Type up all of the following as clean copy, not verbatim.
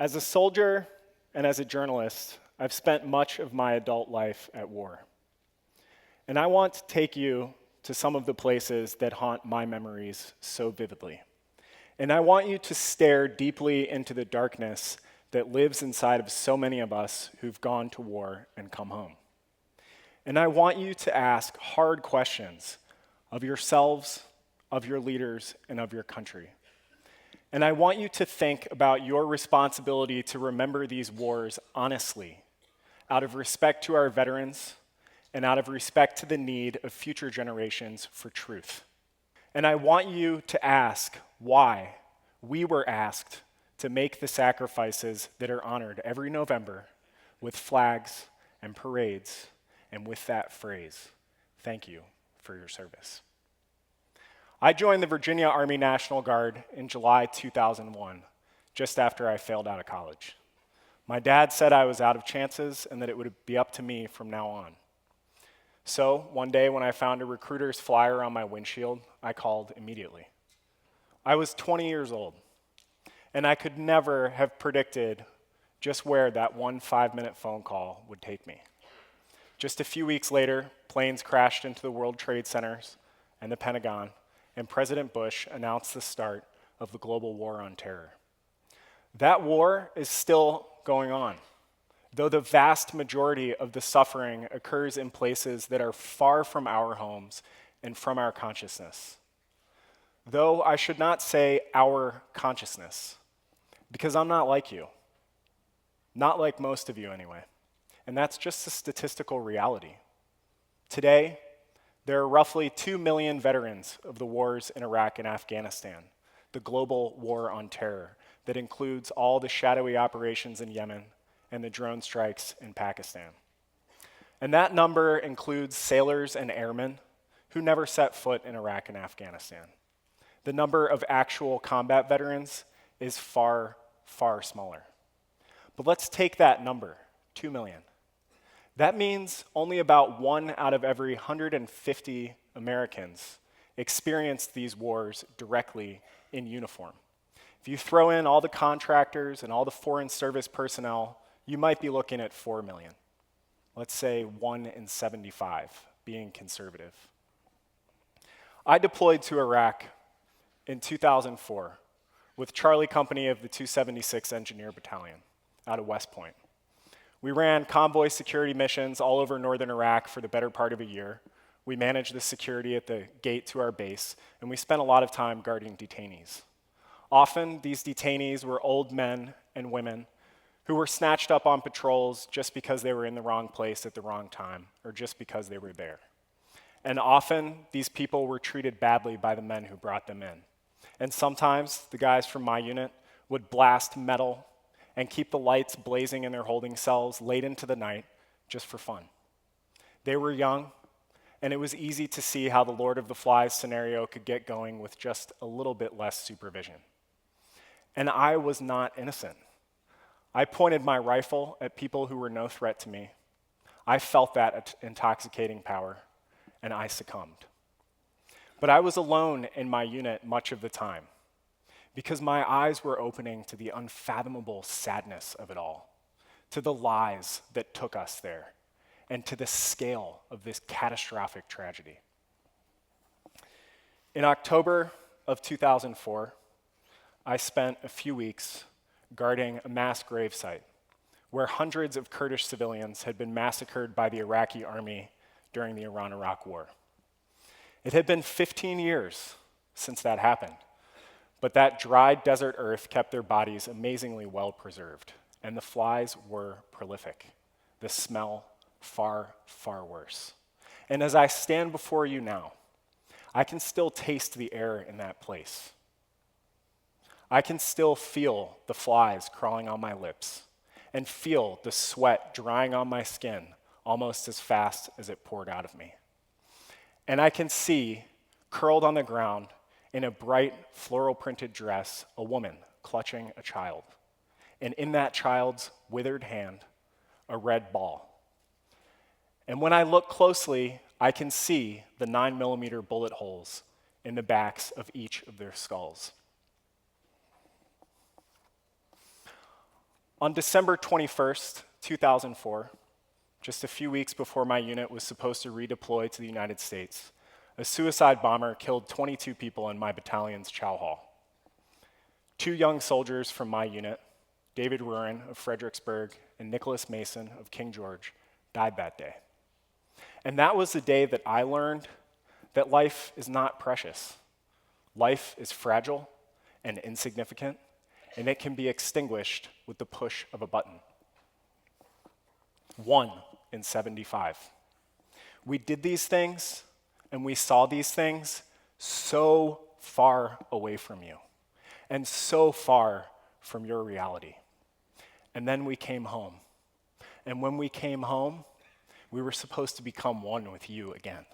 As a soldier and as a journalist, I've spent much of my adult life at war. And I want to take you to some of the places that haunt my memories so vividly. And I want you to stare deeply into the darkness that lives inside of so many of us who've gone to war and come home. And I want you to ask hard questions of yourselves, of your leaders, and of your country. And I want you to think about your responsibility to remember these wars honestly, out of respect to our veterans, and out of respect to the need of future generations for truth. And I want you to ask why we were asked to make the sacrifices that are honored every November with flags and parades and with that phrase, "Thank you for your service." I joined the Virginia Army National Guard in July 2001, just after I failed out of college. My dad said I was out of chances and that it would be up to me from now on. So one day when I found a recruiter's flyer on my windshield, I called immediately. I was 20 years old, and I could never have predicted just where that 1 5-minute phone call would take me. Just a few weeks later, planes crashed into the World Trade Centers and the Pentagon, and President Bush announced the start of the global war on terror. That war is still going on, though the vast majority of the suffering occurs in places that are far from our homes and from our consciousness. Though I should not say our consciousness, because I'm not like you. Not like most of you anyway. And that's just a statistical reality. Today, there are roughly 2 million veterans of the wars in Iraq and Afghanistan, the global war on terror that includes all the shadowy operations in Yemen and the drone strikes in Pakistan. And that number includes sailors and airmen who never set foot in Iraq and Afghanistan. The number of actual combat veterans is far, far smaller. But let's take that number, 2 million. That means only about 1 out of every 150 Americans experienced these wars directly in uniform. If you throw in all the contractors and all the foreign service personnel, you might be looking at 4 million. Let's say 1 in 75, being conservative. I deployed to Iraq in 2004 with Charlie Company of the 276 Engineer Battalion out of West Point. We ran convoy security missions all over northern Iraq for the better part of a year. We managed the security at the gate to our base, and we spent a lot of time guarding detainees. Often, these detainees were old men and women who were snatched up on patrols just because they were in the wrong place at the wrong time, or just because they were there. And often, these people were treated badly by the men who brought them in. And sometimes, the guys from my unit would blast metal and keep the lights blazing in their holding cells late into the night just for fun. They were young, and it was easy to see how the Lord of the Flies scenario could get going with just a little bit less supervision. And I was not innocent. I pointed my rifle at people who were no threat to me. I felt that intoxicating power, and I succumbed. But I was alone in my unit much of the time, because my eyes were opening to the unfathomable sadness of it all, to the lies that took us there, and to the scale of this catastrophic tragedy. In October of 2004, I spent a few weeks guarding a mass grave site where hundreds of Kurdish civilians had been massacred by the Iraqi army during the Iran-Iraq War. It had been 15 years since that happened. But that dry desert earth kept their bodies amazingly well preserved, and the flies were prolific. The smell, far, far worse. And as I stand before you now, I can still taste the air in that place. I can still feel the flies crawling on my lips, and feel the sweat drying on my skin almost as fast as it poured out of me. And I can see, curled on the ground, in a bright floral printed dress, a woman clutching a child. And in that child's withered hand, a red ball. And when I look closely, I can see the 9mm bullet holes in the backs of each of their skulls. On December 21st, 2004, just a few weeks before my unit was supposed to redeploy to the United States, a suicide bomber killed 22 people in my battalion's chow hall. 2 young soldiers from my unit, David Rurin of Fredericksburg and Nicholas Mason of King George, died that day. And that was the day that I learned that life is not precious. Life is fragile and insignificant, and it can be extinguished with the push of a button. 1 in 75. We did these things, and we saw these things so far away from you, and so far from your reality. And then we came home. And when we came home, we were supposed to become one with you again.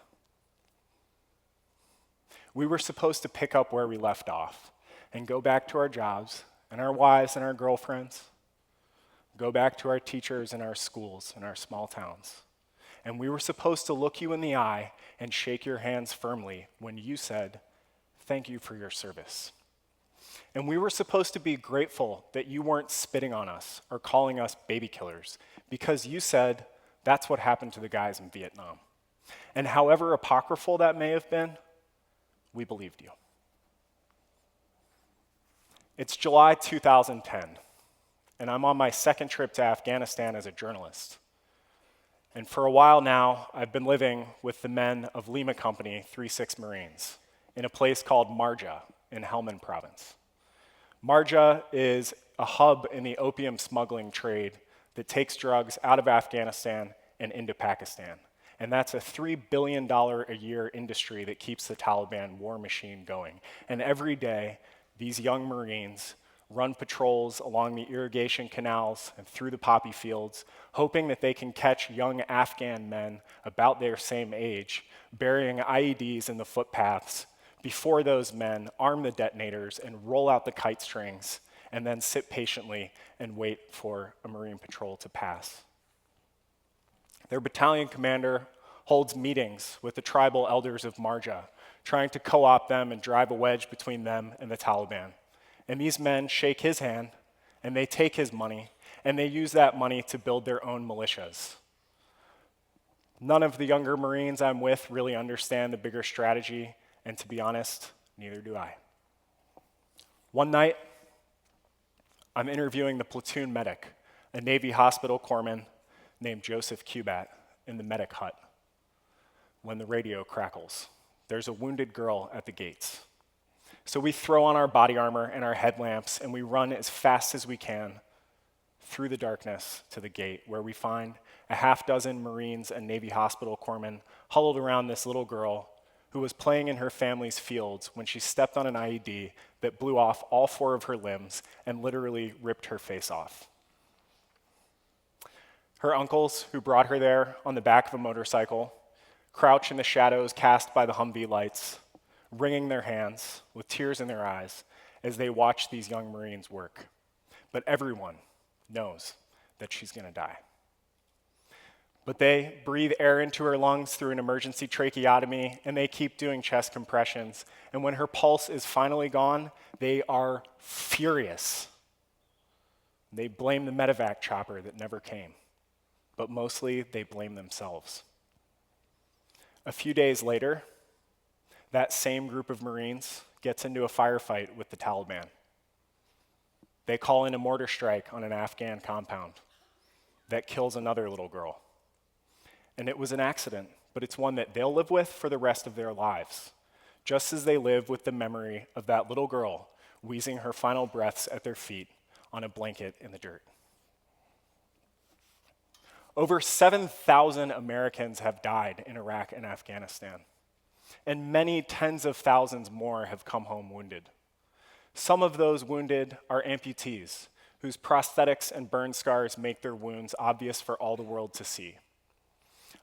We were supposed to pick up where we left off and go back to our jobs and our wives and our girlfriends, go back to our teachers and our schools and our small towns. And we were supposed to look you in the eye and shake your hands firmly when you said, "Thank you for your service." And we were supposed to be grateful that you weren't spitting on us or calling us baby killers, because you said that's what happened to the guys in Vietnam. And however apocryphal that may have been, we believed you. It's July 2010, and I'm on my second trip to Afghanistan as a journalist. And for a while now, I've been living with the men of Lima Company 36 Marines in a place called Marja in Helmand Province. Marja is a hub in the opium smuggling trade that takes drugs out of Afghanistan and into Pakistan. And that's a $3 billion a year industry that keeps the Taliban war machine going. And every day, these young Marines run patrols along the irrigation canals and through the poppy fields, hoping that they can catch young Afghan men about their same age, burying IEDs in the footpaths before those men arm the detonators and roll out the kite strings, and then sit patiently and wait for a Marine patrol to pass. Their battalion commander holds meetings with the tribal elders of Marja, trying to co-opt them and drive a wedge between them and the Taliban. And these men shake his hand, and they take his money, and they use that money to build their own militias. None of the younger Marines I'm with really understand the bigger strategy, and to be honest, neither do I. One night, I'm interviewing the platoon medic, a Navy hospital corpsman named Joseph Cubat, in the medic hut, when the radio crackles. There's a wounded girl at the gates. So we throw on our body armor and our headlamps, and we run as fast as we can through the darkness to the gate, where we find a half dozen Marines and Navy hospital corpsmen huddled around this little girl who was playing in her family's fields when she stepped on an IED that blew off all 4 of her limbs and literally ripped her face off. Her uncles, who brought her there on the back of a motorcycle, crouch in the shadows cast by the Humvee lights, wringing their hands with tears in their eyes as they watch these young Marines work. But everyone knows that she's going to die. But they breathe air into her lungs through an emergency tracheotomy, and they keep doing chest compressions. And when her pulse is finally gone, they are furious. They blame the medevac chopper that never came, but mostly they blame themselves. A few days later, that same group of Marines gets into a firefight with the Taliban. They call in a mortar strike on an Afghan compound that kills another little girl. And it was an accident, but it's one that they'll live with for the rest of their lives, just as they live with the memory of that little girl wheezing her final breaths at their feet on a blanket in the dirt. Over 7,000 Americans have died in Iraq and Afghanistan, and many tens of thousands more have come home wounded. Some of those wounded are amputees, whose prosthetics and burn scars make their wounds obvious for all the world to see.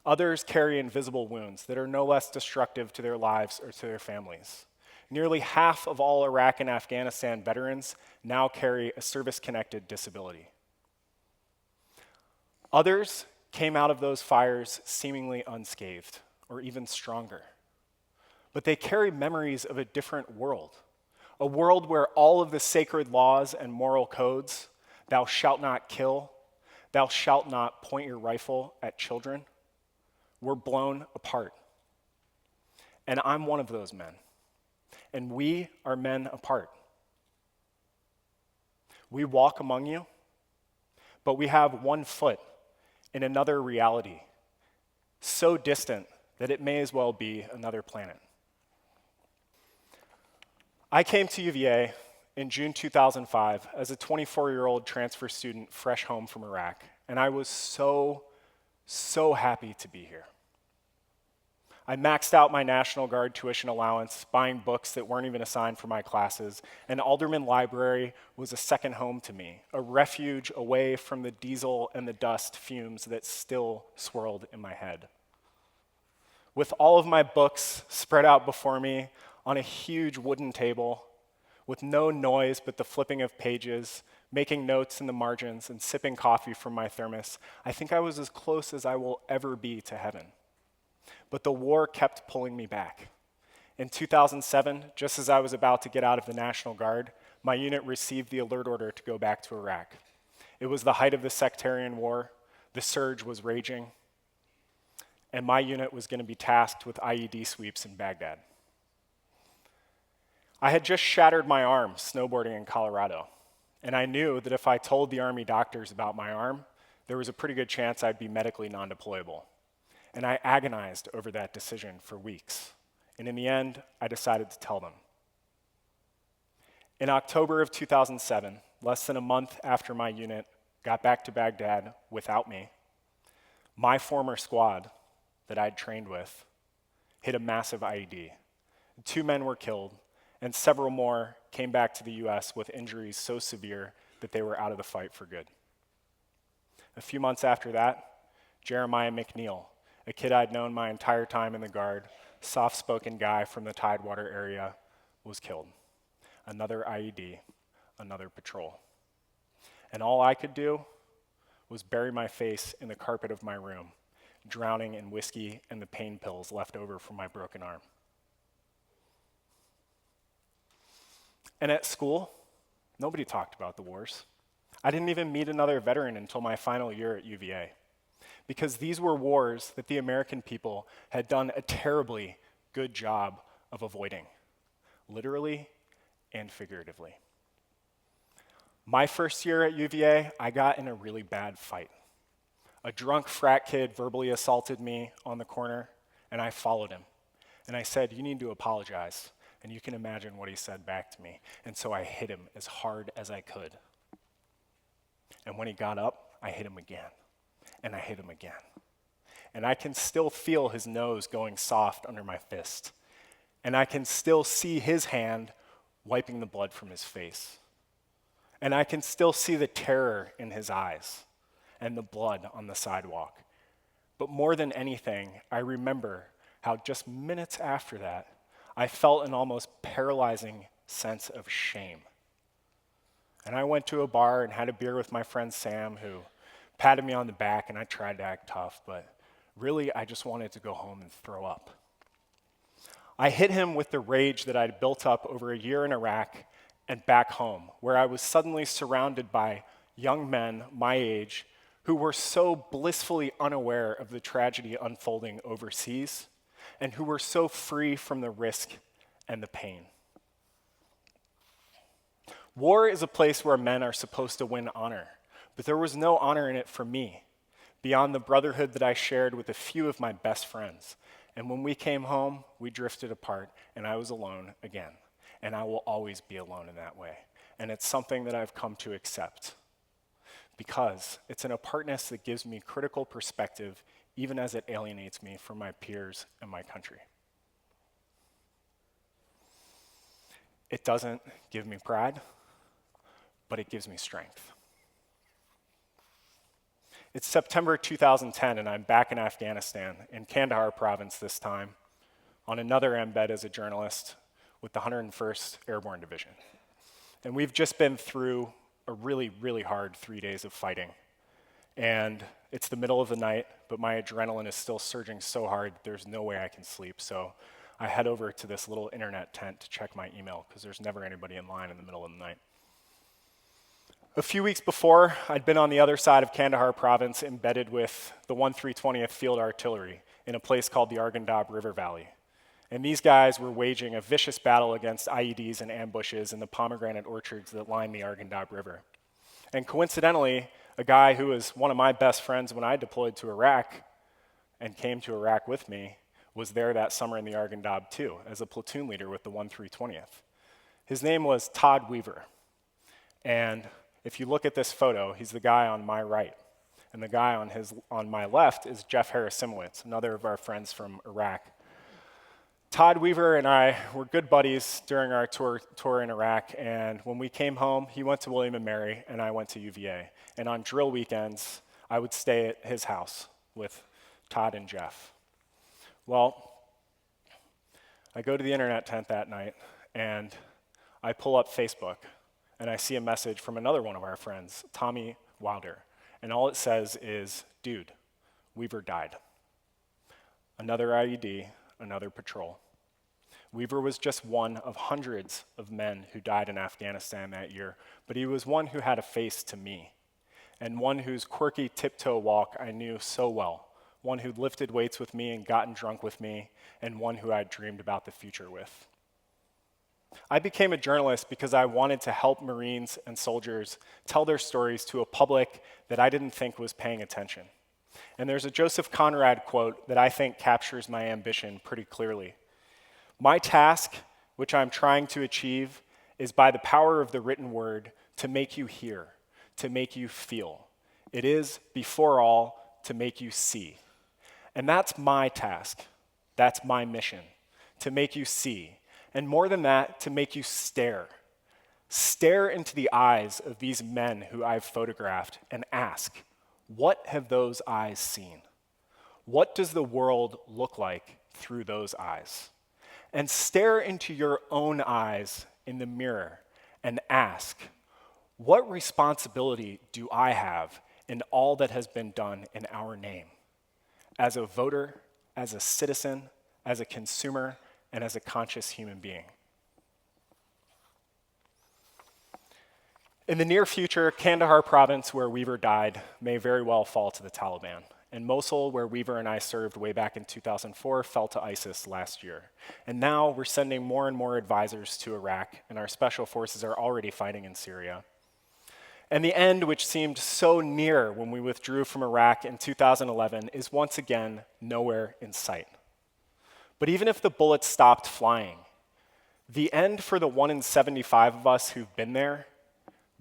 Others carry invisible wounds that are no less destructive to their lives or to their families. Nearly half of all Iraq and Afghanistan veterans now carry a service-connected disability. Others came out of those fires seemingly unscathed, or even stronger. But they carry memories of a different world, a world where all of the sacred laws and moral codes thou shalt not kill, thou shalt not point your rifle at children, were blown apart. And I'm one of those men. And we are men apart. We walk among you, but we have one foot in another reality, so distant that it may as well be another planet. I came to UVA in June 2005 as a 24-year-old transfer student fresh home from Iraq, and I was so happy to be here. I maxed out my National Guard tuition allowance, buying books that weren't even assigned for my classes, and Alderman Library was a second home to me, a refuge away from the diesel and the dust fumes that still swirled in my head. With all of my books spread out before me on a huge wooden table, with no noise but the flipping of pages, making notes in the margins, and sipping coffee from my thermos, I think I was as close as I will ever be to heaven. But the war kept pulling me back. In 2007, just as I was about to get out of the National Guard, my unit received the alert order to go back to Iraq. It was the height of the sectarian war, the surge was raging, and my unit was going to be tasked with IED sweeps in Baghdad. I had just shattered my arm snowboarding in Colorado, and I knew that if I told the Army doctors about my arm, there was a pretty good chance I'd be medically non-deployable. And I agonized over that decision for weeks. And in the end, I decided to tell them. In October of 2007, less than a month after my unit got back to Baghdad without me, my former squad that I'd trained with hit a massive IED. 2 men were killed, and several more came back to the US with injuries so severe that they were out of the fight for good. A few months after that, Jeremiah McNeil, a kid I'd known my entire time in the Guard, soft-spoken guy from the Tidewater area, was killed. Another IED, another patrol. And all I could do was bury my face in the carpet of my room, drowning in whiskey and the pain pills left over from my broken arm. And at school, nobody talked about the wars. I didn't even meet another veteran until my final year at UVA, because these were wars that the American people had done a terribly good job of avoiding, literally and figuratively. My first year at UVA, I got in a really bad fight. A drunk frat kid verbally assaulted me on the corner, and I followed him. And I said, "You need to apologize." And you can imagine what he said back to me. And so I hit him as hard as I could. And when he got up, I hit him again. And I hit him again. And I can still feel his nose going soft under my fist. And I can still see his hand wiping the blood from his face. And I can still see the terror in his eyes and the blood on the sidewalk. But more than anything, I remember how just minutes after that, I felt an almost paralyzing sense of shame. And I went to a bar and had a beer with my friend Sam, who patted me on the back, and I tried to act tough, but really I just wanted to go home and throw up. I hit him with the rage that I'd built up over a year in Iraq and back home, where I was suddenly surrounded by young men my age who were so blissfully unaware of the tragedy unfolding overseas, and who were so free from the risk and the pain. War is a place where men are supposed to win honor, but there was no honor in it for me, beyond the brotherhood that I shared with a few of my best friends. And when we came home, we drifted apart, and I was alone again. And I will always be alone in that way. And it's something that I've come to accept, because it's an apartness that gives me critical perspective, even as it alienates me from my peers and my country. It doesn't give me pride, but it gives me strength. It's September 2010, and I'm back in Afghanistan, in Kandahar province this time, on another embed as a journalist with the 101st Airborne Division. And we've just been through a really, really hard 3 days of fighting. And it's the middle of the night, but my adrenaline is still surging so hard that there's no way I can sleep. So I head over to this little internet tent to check my email, because there's never anybody in line in the middle of the night. A few weeks before, I'd been on the other side of Kandahar province embedded with the 1/320th Field Artillery in a place called the Arghandab River Valley. And these guys were waging a vicious battle against IEDs and ambushes in the pomegranate orchards that line the Arghandab River. And coincidentally, a guy who was one of my best friends when I deployed to Iraq and came to Iraq with me was there that summer in the Arghandab too, as a platoon leader with the 1/320th. His name was Todd Weaver. And if you look at this photo, he's the guy on my right. And the guy on my left is Jeff Harris-Simowitz, another of our friends from Iraq. Todd Weaver and I were good buddies during our tour in Iraq, and when we came home, he went to William & Mary, and I went to UVA. And on drill weekends, I would stay at his house with Todd and Jeff. Well, I go to the internet tent that night, and I pull up Facebook, and I see a message from another one of our friends, Tommy Wilder, and all it says is, "Dude, Weaver died." Another IED, another patrol. Weaver was just one of hundreds of men who died in Afghanistan that year, but he was one who had a face to me, and one whose quirky tiptoe walk I knew so well, one who lifted weights with me and gotten drunk with me, and one who I dreamed about the future with. I became a journalist because I wanted to help Marines and soldiers tell their stories to a public that I didn't think was paying attention. And there's a Joseph Conrad quote that I think captures my ambition pretty clearly. "My task, which I'm trying to achieve, is by the power of the written word to make you hear, to make you feel. It is, before all, to make you see." And that's my task. That's my mission, to make you see. And more than that, to make you stare. Stare into the eyes of these men who I've photographed and ask, what have those eyes seen? What does the world look like through those eyes? And stare into your own eyes in the mirror and ask, what responsibility do I have in all that has been done in our name? As a voter, as a citizen, as a consumer, and as a conscious human being. In the near future, Kandahar province, where Weaver died, may very well fall to the Taliban. And Mosul, where Weaver and I served way back in 2004, fell to ISIS last year. And now we're sending more and more advisors to Iraq, and our special forces are already fighting in Syria. And the end, which seemed so near when we withdrew from Iraq in 2011, is once again nowhere in sight. But even if the bullets stopped flying, the end for the 1 in 75 of us who've been there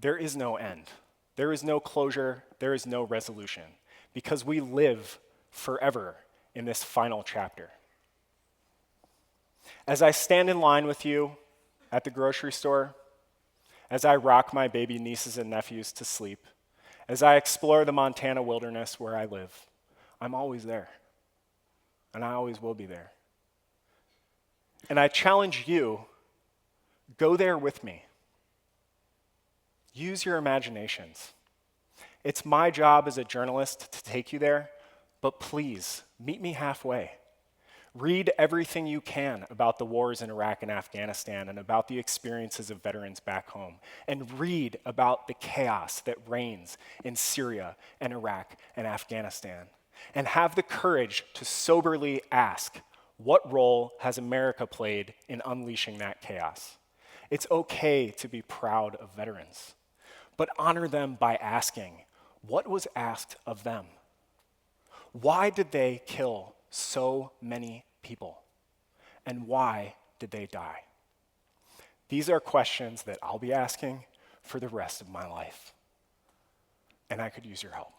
is no end. There is no closure, there is no resolution, because we live forever in this final chapter. As I stand in line with you at the grocery store, as I rock my baby nieces and nephews to sleep, as I explore the Montana wilderness where I live, I'm always there, and I always will be there. And I challenge you, go there with me. Use your imaginations. It's my job as a journalist to take you there, but please, meet me halfway. Read everything you can about the wars in Iraq and Afghanistan and about the experiences of veterans back home. And read about the chaos that reigns in Syria and Iraq and Afghanistan. And have the courage to soberly ask, what role has America played in unleashing that chaos? It's okay to be proud of veterans, but honor them by asking, what was asked of them? Why did they kill so many people? And why did they die? These are questions that I'll be asking for the rest of my life, and I could use your help.